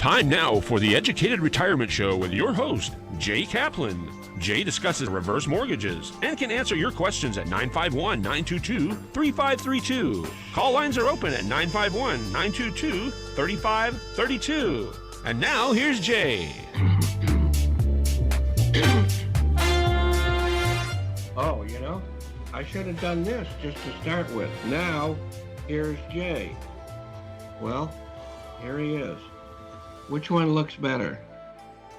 Time now for the Educated Retirement Show with your host, Jay Kaplan. Jay discusses reverse mortgages and can answer your questions at 951-922-3532. Call lines are open at 951-922-3532. And now, here's Jay. Oh, I should have done this just to start with. Now, here's Jay. Well, here he is. Which one looks better?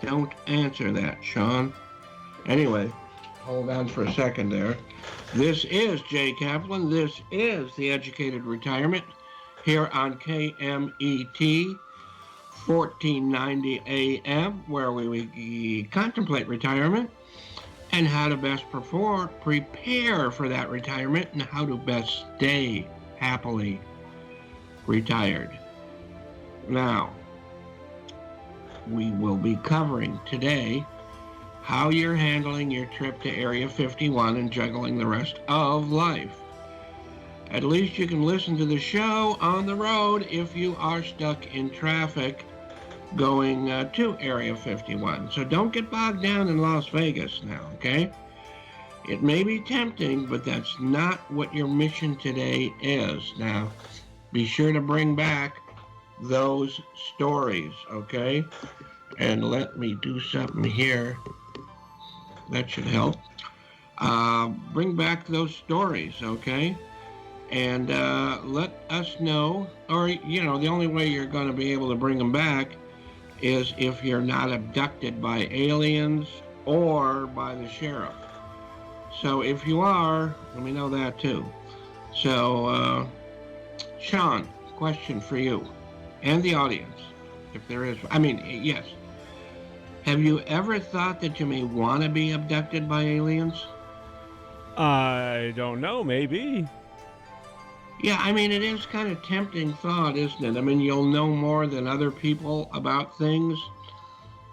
Don't answer that, Sean. Anyway, hold on for a second there. This is Jay Kaplan. This is the Educated Retirement here on KMET 1490 AM, where we contemplate retirement and how to best prepare for that retirement and how to best stay happily retired. Now, we will be covering today how you're handling your trip to Area 51 and juggling the rest of life. At least you can listen to the show on the road if you are stuck in traffic going to Area 51. So don't get bogged down in Las Vegas now, okay? It may be tempting, but that's not what your mission today is. Now, be sure to bring back those stories, okay? And let me do something here. That should help. Bring back those stories, okay? And let us know, or, the only way you're going to be able to bring them back is if you're not abducted by aliens or by the sheriff. So if you are, let me know that too. So, Sean, question for you and the audience, if there is, yes. Have you ever thought that you may want to be abducted by aliens? I don't know, maybe. Yeah, it is kind of tempting thought, isn't it? You'll know more than other people about things,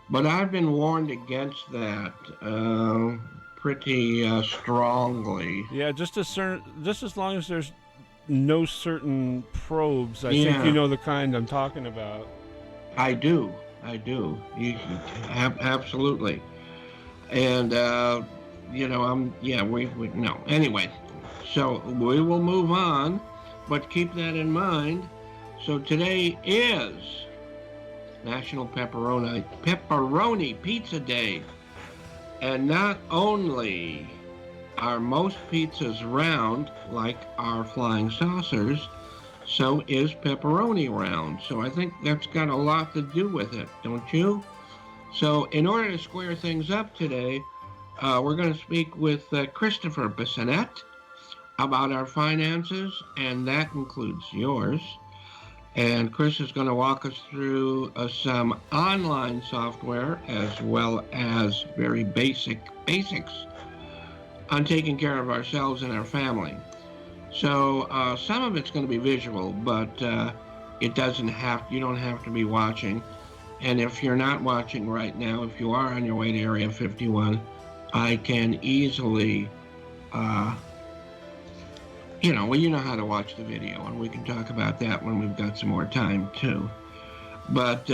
but I've been warned against that pretty strongly. Yeah, just as long as there's no certain probes, I think you know the kind I'm talking about. I do. You absolutely. And we no. Anyway, so we will move on, but keep that in mind. So today is National Pepperoni Pizza Day. And not only are most pizzas round like our flying saucers, so is pepperoni round. So I think that's got a lot to do with it, don't you? So in order to square things up today, we're going to speak with Christopher Bissonette about our finances, and that includes yours. And Chris is going to walk us through some online software as well as very basics on taking care of ourselves and our family. So some of it's going to be visual, but you don't have to be watching. And if you're not watching right now, if you are on your way to Area 51, I can easily, you know how to watch the video, and we can talk about that when we've got some more time too. But,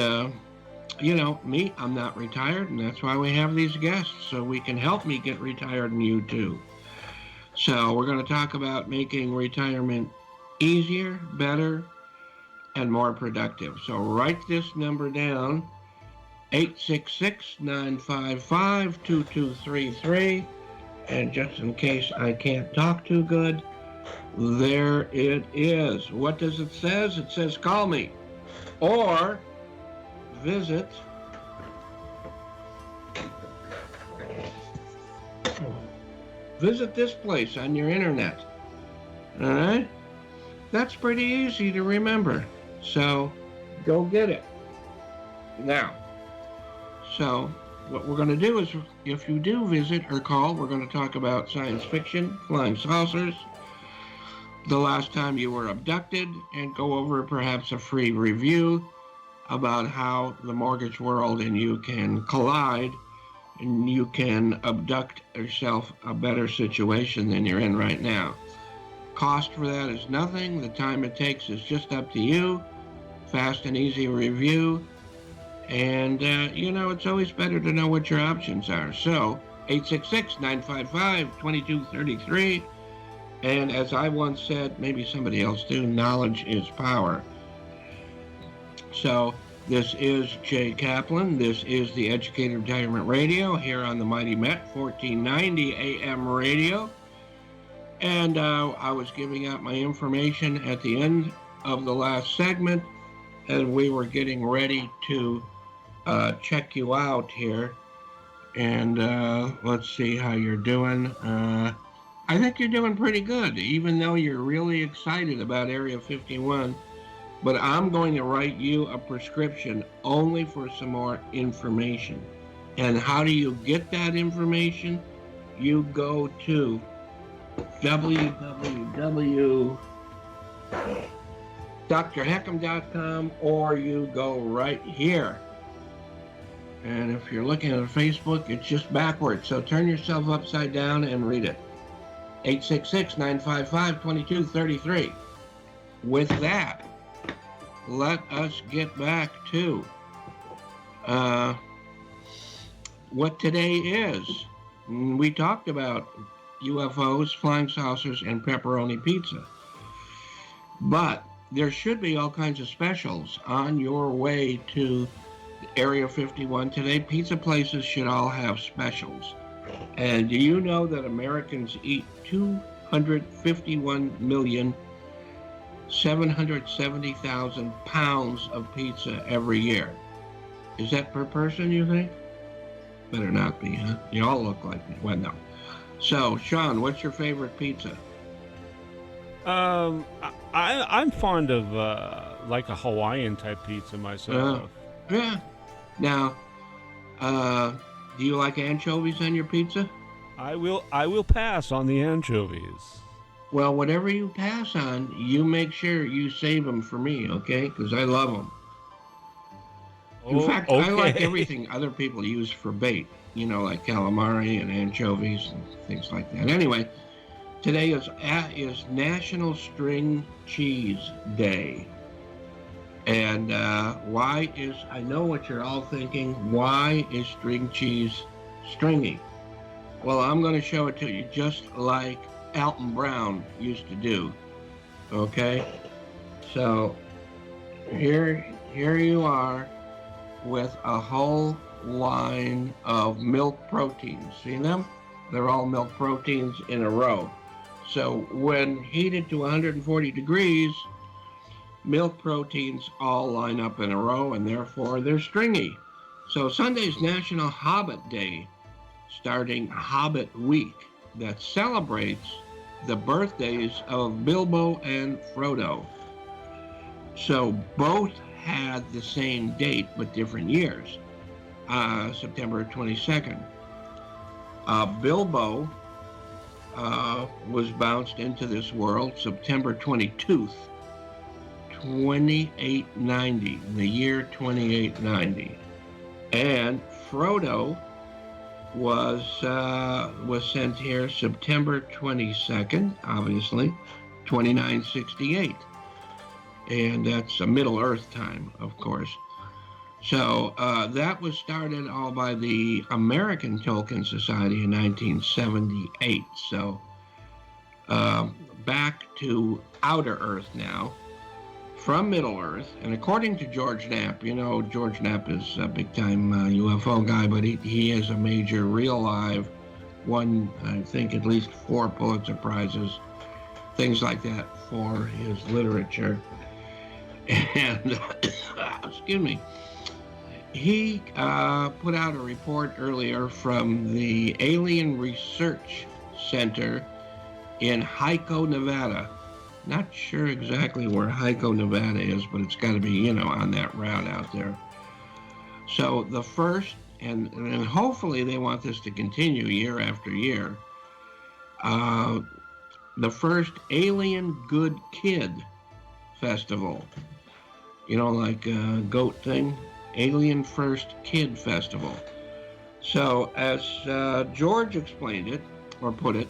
me, I'm not retired, and that's why we have these guests, so we can help me get retired and you too. So we're going to talk about making retirement easier, better, and more productive. So write this number down, 866-955-2233. And just in case I can't talk too good, there it is. What does it say? It says call me or visit this place on your internet. All right? That's pretty easy to remember. So go get it. Now, so what we're going to do is, if you do visit or call, we're going to talk about science fiction, flying saucers, the last time you were abducted, and go over perhaps a free review about how the mortgage world and you can collide and you can abduct yourself a better situation than you're in right now. Cost for that is nothing. The time it takes is just up to you. Fast and easy review. And, it's always better to know what your options are. So, 866-955-2233. And as I once said, maybe somebody else too, knowledge is power. So, this is Jay Kaplan. This is the Educated Retirement Radio here on the Mighty Met, 1490 AM radio. And I was giving out my information at the end of the last segment, and we were getting ready to check you out here. And let's see how you're doing. I think you're doing pretty good, even though you're really excited about Area 51. But I'm going to write you a prescription only for some more information. And how do you get that information? You go to www.drhecm.com, or you go right here. And if you're looking at Facebook, it's just backwards. So turn yourself upside down and read it. 866-955-2233. With that, let us get back to what today is. We talked about UFOs, flying saucers, and pepperoni pizza. But there should be all kinds of specials on your way to Area 51 today. Pizza places should all have specials. And do you know that Americans eat 251,770,000 pounds of pizza every year? Is that per person, you think? Better not be, huh? You all look like me. Well, no. So, Sean, what's your favorite pizza? I'm fond of like a Hawaiian type pizza myself. Yeah. Now, do you like anchovies on your pizza? I will pass on the anchovies. Well, whatever you pass on, you make sure you save them for me, okay? Because I love them. In fact, okay. I like everything other people use for bait. Like calamari and anchovies and things like that. Anyway, today is National String Cheese Day. And I know what you're all thinking, why is string cheese stringy? Well, I'm going to show it to you just like Alton Brown used to do. Okay? So, here you are with a whole line of milk proteins. See them? They're all milk proteins in a row. So when heated to 140 degrees, milk proteins all line up in a row, and therefore they're stringy. So Sunday's National Hobbit Day, starting Hobbit Week, that celebrates the birthdays of Bilbo and Frodo. So both had the same date but different years. September 22nd. Bilbo was bounced into this world September 22nd, 2890, the year 2890. And Frodo was sent here September 22nd, obviously, 2968. And that's a Middle Earth time, of course. So that was started all by the American Tolkien Society in 1978. So back to Outer Earth now, from Middle Earth. And according to George Knapp, George Knapp is a big-time UFO guy, but he is a major real live, won, I think, at least 4 Pulitzer Prizes, things like that, for his literature. And, excuse me. He put out a report earlier from the Alien Research Center in Hico, Nevada. Not sure exactly where Hico, Nevada is, but it's got to be, on that route out there. So the first, and hopefully they want this to continue year after year, the first Alien Good Kid Festival. Like a goat thing. Alien First Kid Festival. So, as George explained it, or put it,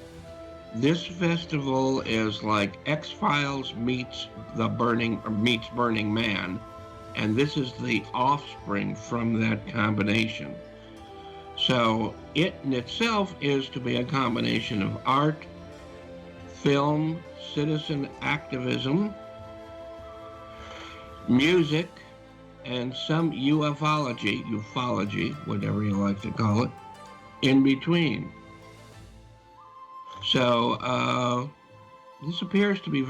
this festival is like X-Files meets Burning Man, and this is the offspring from that combination. So it in itself is to be a combination of art, film, citizen activism, music, and some ufology, whatever you like to call it, in between. So it appears to be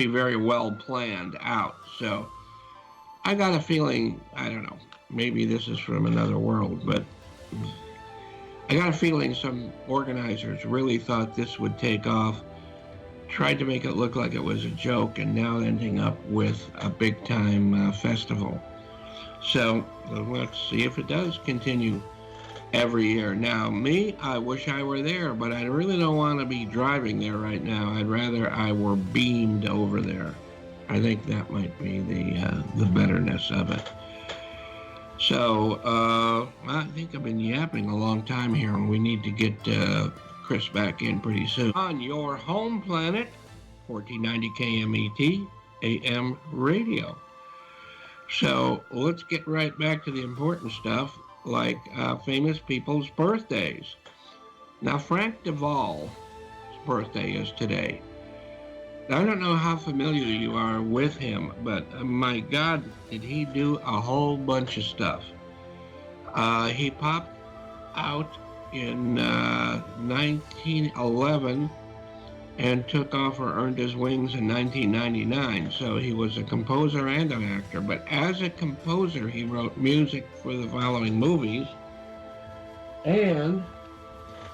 very well planned out. So I got a feeling, I don't know, maybe this is from another world, but I got a feeling some organizers really thought this would take off, tried to make it look like it was a joke, and now ending up with a big-time festival. So let's see if it does continue every year. Now, me, I wish I were there, but I really don't want to be driving there right now. I'd rather I were beamed over there. I think that might be the betterness of it. So I think I've been yapping a long time here, and we need to get Chris back in pretty soon. On your home planet, 1490 KMET AM radio. So let's get right back to the important stuff, like famous people's birthdays. Now, Frank Duvall's birthday is today. I don't know how familiar you are with him, but my God, did he do a whole bunch of stuff. He popped out in 1911 and took off or earned his wings in 1999. So he was a composer and an actor, but as a composer, he wrote music for the following movies. And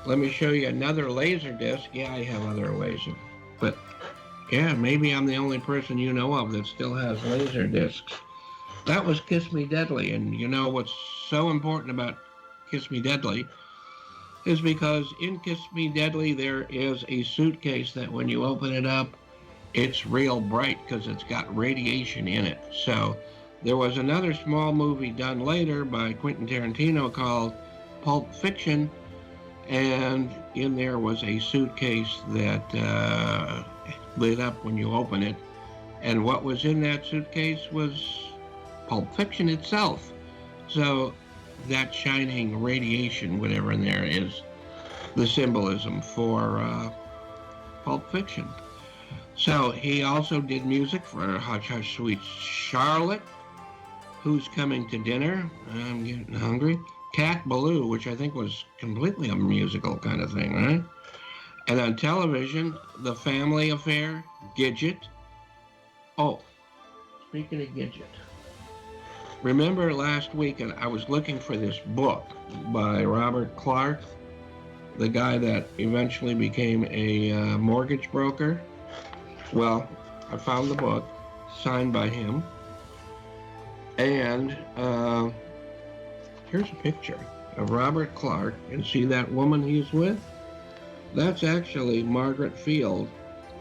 let me show you another laser disc. Yeah, I have other laser, but yeah, maybe I'm the only person you know of that still has laser discs. That was Kiss Me Deadly, and you know what's so important about Kiss Me Deadly is because in Kiss Me Deadly there is a suitcase that when you open it up, it's real bright because it's got radiation in it. So there was another small movie done later by Quentin Tarantino called Pulp Fiction, and in there was a suitcase that lit up when you open it, and what was in that suitcase was Pulp Fiction itself. So that shining radiation, whatever in there, is the symbolism for Pulp Fiction. So he also did music for Hush Hush Sweet Charlotte, Who's Coming to Dinner, I'm Getting Hungry, Cat Ballou, which I think was completely a musical kind of thing, right? And on television, The Family Affair, Gidget. Oh, speaking of Gidget, remember last week I was looking for this book by Robert Clark, the guy that eventually became a mortgage broker? Well, I found the book, signed by him, and here's a picture of Robert Clark, and see that woman he's with? That's actually Margaret Field,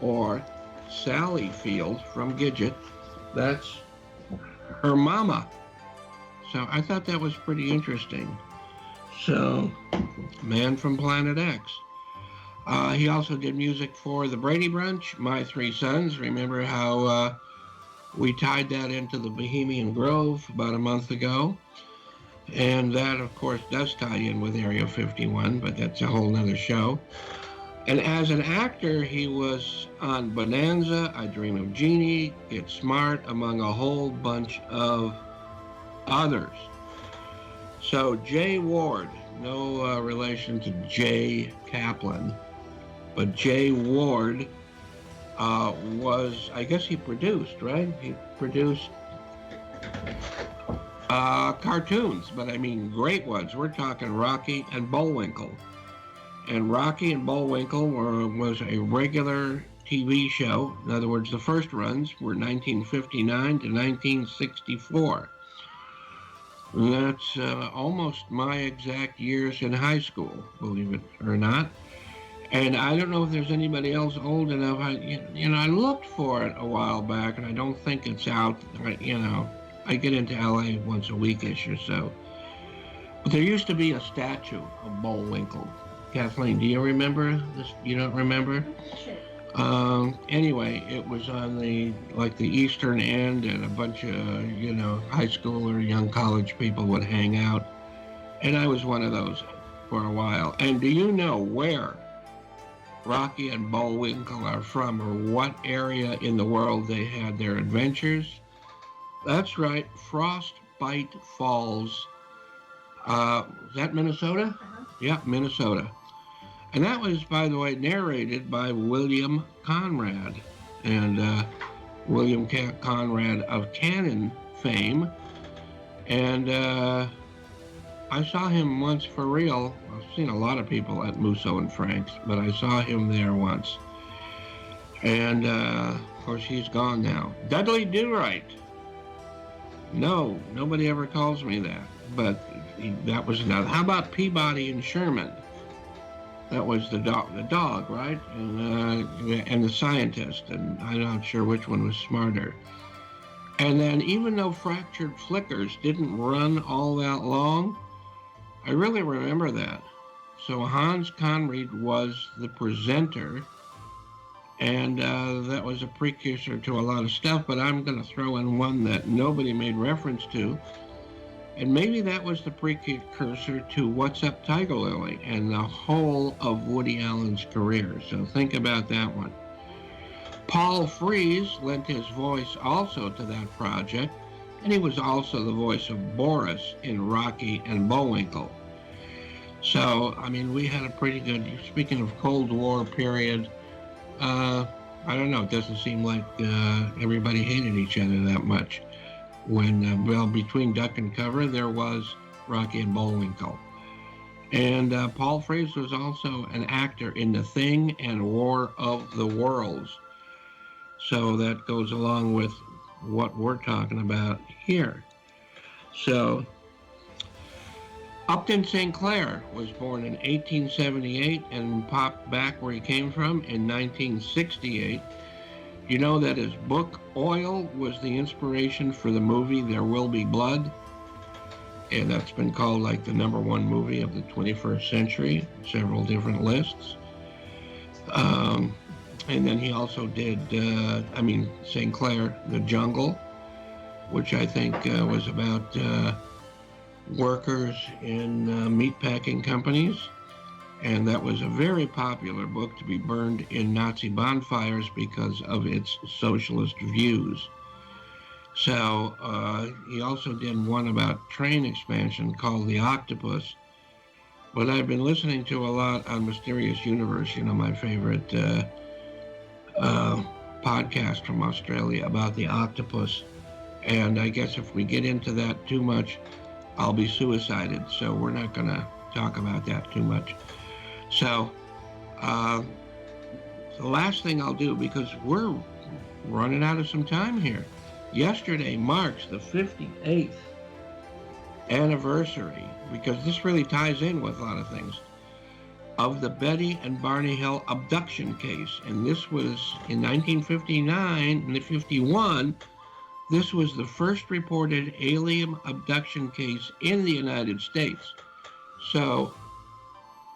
or Sally Field from Gidget. That's her mama. So I thought that was pretty interesting. So, Man from Planet X. He also did music for the Brady Bunch, My Three Sons. Remember how we tied that into the Bohemian Grove about a month ago? And that, of course, does tie in with Area 51, but that's a whole nother show. And as an actor, he was on Bonanza, I Dream of Jeannie, Get Smart, among a whole bunch of others. So Jay Ward, no relation to Jay Kaplan, but Jay Ward was, I guess he produced, right? He produced cartoons, but I mean great ones. We're talking Rocky and Bullwinkle. And Rocky and Bullwinkle was a regular TV show. In other words, the first runs were 1959 to 1964. And that's almost my exact years in high school, believe it or not. And I don't know if there's anybody else old enough. I looked for it a while back, and I don't think it's out. I get into LA once a weekish or so. But there used to be a statue of Bullwinkle. Kathleen, do you remember this? You don't remember? Sure. Anyway, it was on the eastern end, and a bunch of high school or young college people would hang out, and I was one of those for a while. And do you know where Rocky and Bullwinkle are from, or what area in the world they had their adventures? That's right, Frostbite Falls. Is that Minnesota? Yeah, Minnesota. And that was, by the way, narrated by William Conrad. And William Conrad of Cannon fame. And I saw him once for real. I've seen a lot of people at Musso and Frank's, but I saw him there once. And, of course, he's gone now. Dudley Do-Right. No, nobody ever calls me that. But that was another. How about Peabody and Sherman? That was the dog, right? And the scientist. And I'm not sure which one was smarter. And then even though Fractured Flickers didn't run all that long, I really remember that. So Hans Conried was the presenter, and that was a precursor to a lot of stuff, but I'm going to throw in one that nobody made reference to, and maybe that was the precursor to What's Up, Tiger Lily, and the whole of Woody Allen's career. So think about that one. Paul Frees lent his voice also to that project, and he was also the voice of Boris in Rocky and Bullwinkle. So, I mean, we had a pretty good, speaking of Cold War period, I don't know, it doesn't seem like everybody hated each other that much. When, between Duck and Cover, there was Rocky and Bullwinkle. And Paul Frees was also an actor in The Thing and War of the Worlds. So that goes along with what we're talking about here. So Upton St. Clair was born in 1878 and popped back where he came from in 1968. You know that his book, Oil, was the inspiration for the movie There Will Be Blood? And that's been called like the #1 movie of the 21st century, several different lists. And then he also did, St. Clair, The Jungle, which I think was about workers in meatpacking companies. And that was a very popular book to be burned in Nazi bonfires because of its socialist views. So he also did one about train expansion called The Octopus. But I've been listening to a lot on Mysterious Universe, my favorite podcast from Australia about the octopus. And I guess if we get into that too much, I'll be suicided. So we're not going to talk about that too much. So the last thing I'll do, because we're running out of some time here. Yesterday marks the 58th anniversary, because this really ties in with a lot of things, of the Betty and Barney Hill abduction case. And this was in 1959 and 51. This was the first reported alien abduction case in the United States. So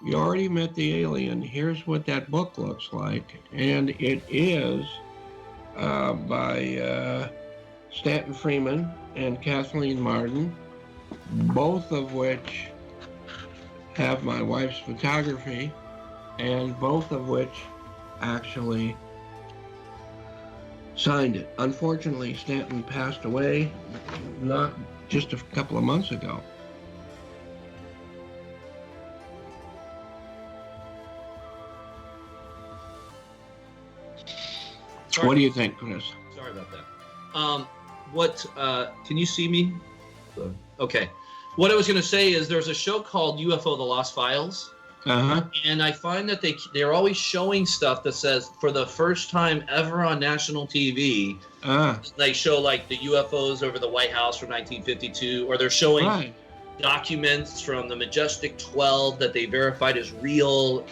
you already met the alien. Here's what that book looks like. And it is by Stanton Freeman and Kathleen Marden, both of which have my wife's photography, and both of which actually signed it. Unfortunately, Stanton passed away not just a couple of months ago. Sorry. What do you think, Chris? Sorry about that. Can you see me? Okay. What I was going to say is there's a show called UFO The Lost Files. Uh-huh. And I find that they're always showing stuff that says, for the first time ever on national TV, they show like the UFOs over the White House from 1952, or they're showing documents from the Majestic 12 that they verified as real.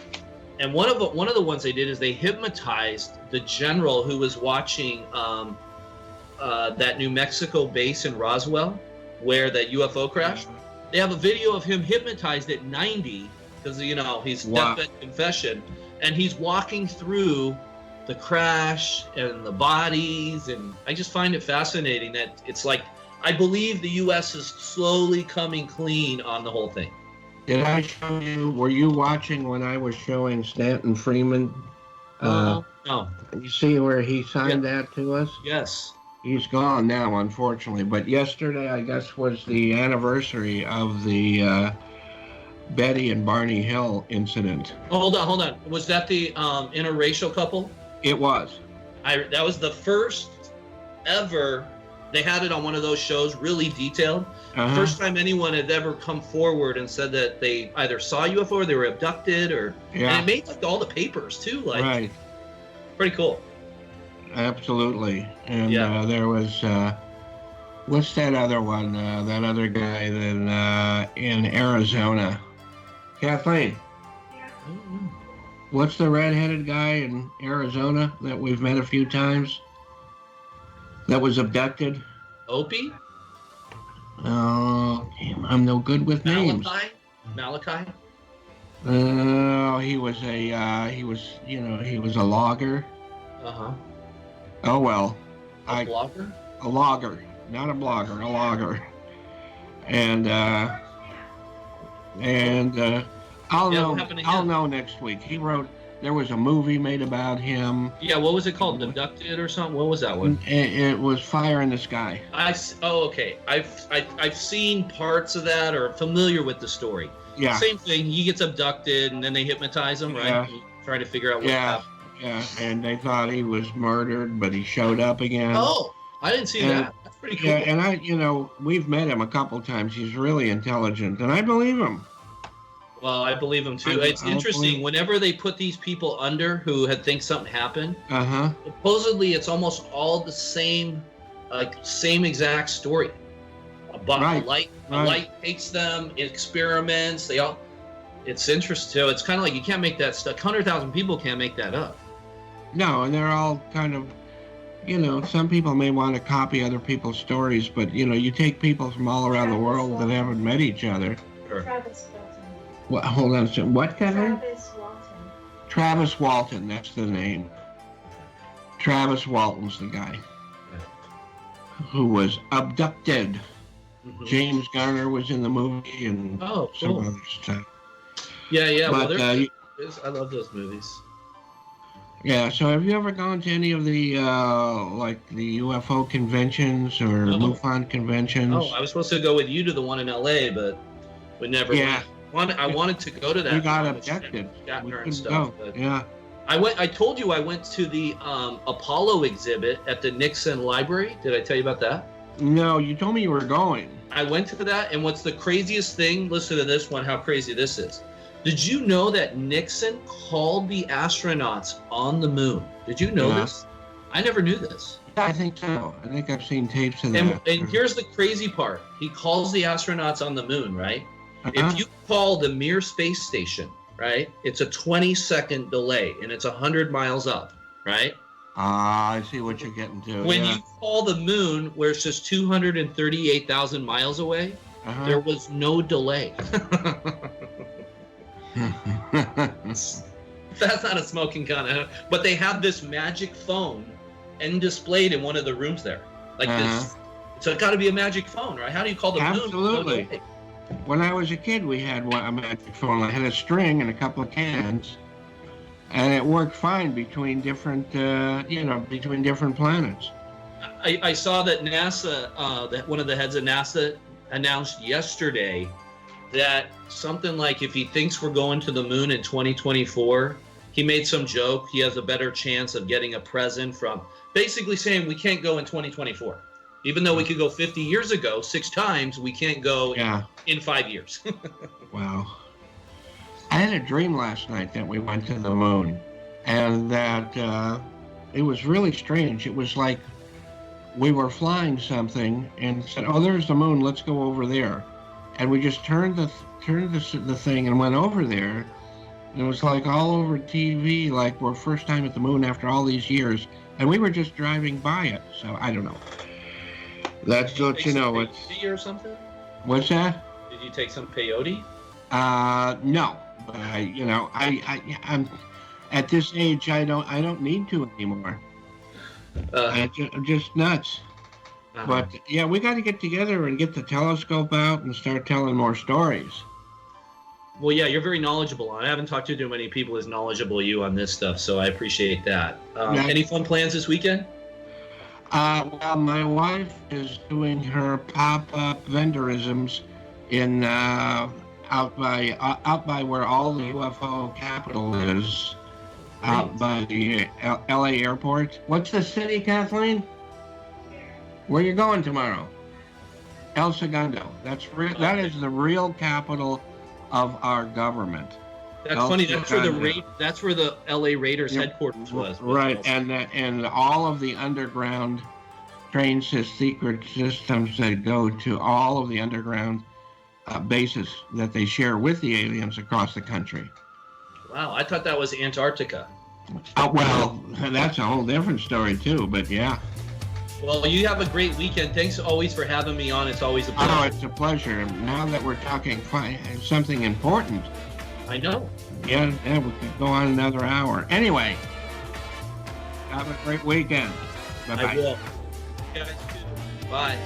And one of the ones they did is they hypnotized the general who was watching that New Mexico base in Roswell, where that UFO crashed. They have a video of him hypnotized at 90, because he's deathbed confession, and he's walking through the crash and the bodies, and I just find it fascinating that it's like I believe the U.S. is slowly coming clean on the whole thing. Did I show you? Were you watching when I was showing Stanton Freeman? No. You see where he signed that to us? Yes. He's gone now, unfortunately. But yesterday, I guess, was the anniversary of the Betty and Barney Hill incident. Oh, hold on. Was that the interracial couple? It was. That was the first ever. They had it on one of those shows, really detailed. First time anyone had ever come forward and said that they either saw a UFO or they were abducted, or and it made like all the papers too. Like, right. Pretty cool. Absolutely. And there was what's that other one? That other guy in Arizona. Kathleen. What's the redheaded guy in Arizona that we've met a few times? That was abducted? Opie? Oh, I'm no good with names. Malachi? He was a logger. Oh well. A blogger? A logger, not a blogger, a logger. And I'll know next week. He wrote. There was a movie made about him. Yeah, what was it called? Abducted or something? What was that one? It was Fire in the Sky. Okay. I've seen parts of that or familiar with the story. Yeah. Same thing. He gets abducted and then they hypnotize him, right? Yeah. Trying to figure out what happened. Yeah, and they thought he was murdered, but he showed up again. Oh, I didn't see that. That's pretty cool. Yeah, and we've met him a couple times. He's really intelligent, and I believe him. Well, I believe him too. It's interesting. Whenever they put these people under who think something happened, supposedly it's almost all the same, same exact story. A light takes them, experiments. It's interesting. So it's kind of like you can't make that stuff. 100,000 people can't make that up. No, and they're all kind of, some people may want to copy other people's stories, but you take people from all around the world that haven't met each other. Sure. What, hold on a second. What, Kevin? Travis Walton. Travis Walton, that's the name. Travis Walton's the guy who was abducted. Mm-hmm. James Garner was in the movie and some other stuff. Yeah. But, I love those movies. Yeah, so have you ever gone to any of the the UFO conventions or MUFON conventions? Oh, I was supposed to go with you to the one in LA, but we never went. I wanted to go to that. We got abducted. Shatner and stuff. Yeah. I told you I went to the Apollo exhibit at the Nixon Library. Did I tell you about that? No, you told me you were going. I went to that, and what's the craziest thing? Listen to this one, how crazy this is. Did you know that Nixon called the astronauts on the moon? Did you know this? I never knew this. I think so. I think I've seen tapes of that. And here's the crazy part. He calls the astronauts on the moon, right? If you call the Mir space station, right, it's a 20-second delay, and it's 100 miles up, right? I see what you're getting to. When you call the moon, where it's just 238,000 miles away, there was no delay. That's not a smoking gun, but they have this magic phone and displayed in one of the rooms there, like this. So it's got to be a magic phone, right? How do you call the moon? Absolutely. When I was a kid, we had a magic phone. I had a string and a couple of cans, and it worked fine between different, between different planets. I saw that NASA, that one of the heads of NASA announced yesterday that something like if he thinks we're going to the moon in 2024, he made some joke. He has a better chance of getting a present from basically saying we can't go in 2024. Even though we could go 50 years ago 6 times, we can't go in 5 years. Wow. I had a dream last night that we went to the moon, and that it was really strange. It was like we were flying something and said, "Oh, there's the moon. Let's go over there." And we just turned the thing and went over there. And it was like all over TV, like we're first time at the moon after all these years, and we were just driving by it. So I don't know. That's what you know. It's peyote or something. What's that? Did you take some peyote? No. But I'm At this age, I don't need to anymore. I'm just nuts. But yeah, we got to get together and get the telescope out and start telling more stories. Well, yeah, you're very knowledgeable. I haven't talked to too many people as knowledgeable as you on this stuff, so I appreciate that. Any fun plans this weekend? Well, my wife is doing her pop-up vendorisms in out by where all the UFO capital is, out by the L.A. airport. What's the city, Kathleen? Where you going tomorrow? El Segundo. That is the real capital of our government. That's funny. That's where the LA Raiders headquarters was. Right, and all of the underground train secret systems that go to all of the underground bases that they share with the aliens across the country. Wow, I thought that was Antarctica. Well, that's a whole different story too. But yeah. Well, you have a great weekend. Thanks always for having me on. It's always a pleasure. Oh, it's a pleasure. Now that we're talking something important. I know. Yeah, we could go on another hour. Anyway, have a great weekend. Bye-bye. I will. You guys too. Bye.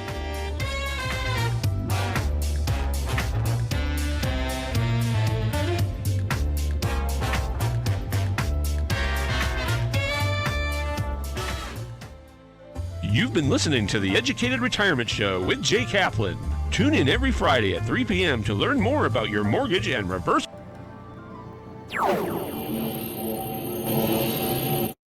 You've been listening to the Educated Retirement Show with Jay Kaplan. Tune in every Friday at 3 p.m. to learn more about your mortgage and reverse